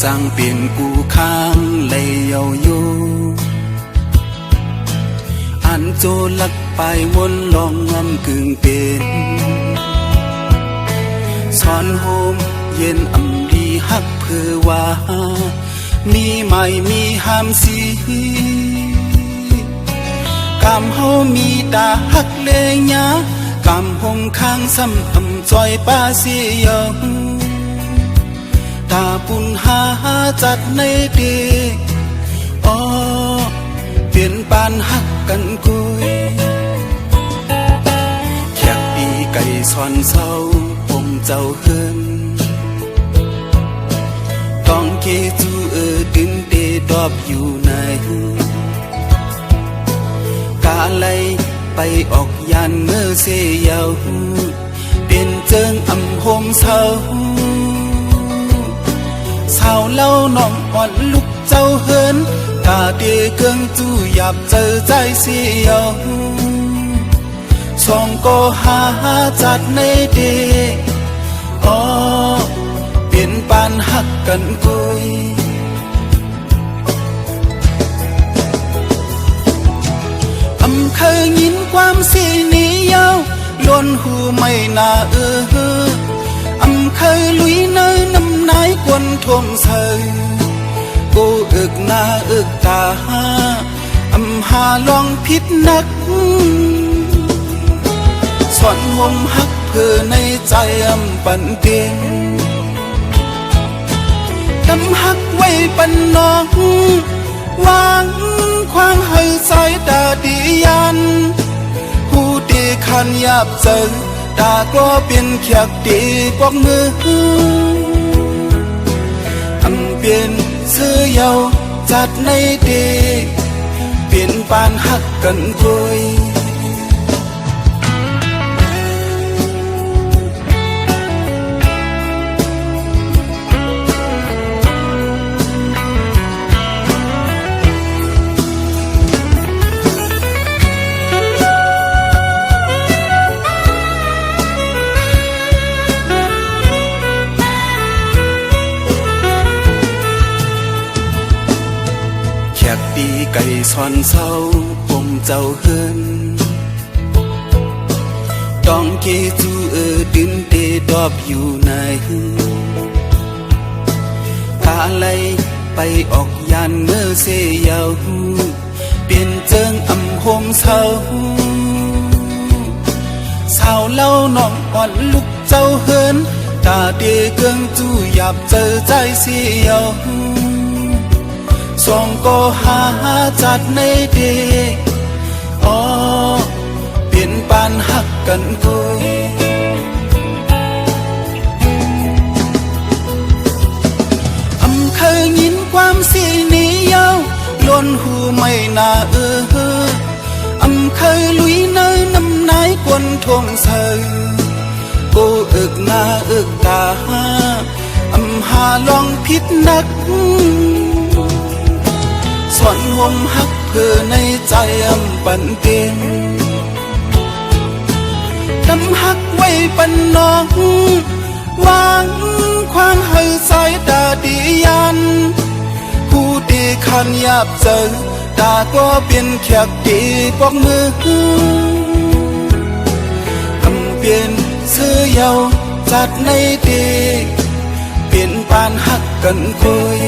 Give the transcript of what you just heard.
สร้างเปลี่ยนกูค้างเลยเยาโยอันโจลักไปวนลองงำกึ่งเป็นสอนโฮมเย็นอำดีฮักเพื่อว่ามีใหม่มีหามสีกำเฮามีตาฮักเลยญากำหงข้างซ้ำอำจอยป้าเสียงตาปุ่นหาจัดในเดอ๋อเปลี่ยนปานฮักกันกุยแขกปีไก่ซอนเศร้าผมเจ้าเฮินต้องเกจูดินเดดอบอยู่ในกาไลไปออกยานเมื่อเสียาวเป็นเจิงอำโฮมเศร้าสาวเล่าน้องอ่อนลุกเจ้าเฮินกาเดเกิงจูหยับเจอใจเสียวสองก็หาจัดในเดอ๋อเปลี่ยนปานฮักกันกุยเคยยินความสีนี้ยาวล้นหูไม่น่าเคยลุยเนยน้ำนายกวนทมเสยกูอึกหน้าอึกตาหาลองผิดนักสอนหมฮักเพื่อในใจปันเตียงกำฮักไว้ปันน้องวางความให้สายตาดียันผู้ดีขันยับเจอตาก็เป็นแขกดีกวักมือเปลี่ยนเสื้อเยาจัดในเดเปลี่ยนปานฮักกันกุยปีไก่ซอนเศร้าผมเจ้าเฮินต้องเกจูดินเดดอบอยู่ในกาไลไปออกยานเมื่อเสียาวเปลี่ยนเจิงอำโฮมเศร้าสาวเล่าน้องอ่อนลุกเจ้าเฮินตาเดเกิงจูหยับเจอใจเสียวสองก็หาจัดในเดอ๋อเปลี่ยนปานฮักกันกุยเคยยินความสีนี้ยาวล้นหูไม่น่าเคยลุยเนยน้ำนายกวนทงเสยกูอึกหน้าอึกตาหาลองผิดนักสอนหมฮักเพื่อในใจปันเตียงกำฮักไว้ปันน้องวางความให้สายตาดียันผู้ดีขันยับเจอตาก็เป็นแขกดีกวักมือเปลี่ยนเสื้อเยาจัดในเดเปลี่ยนปานฮักกันคุย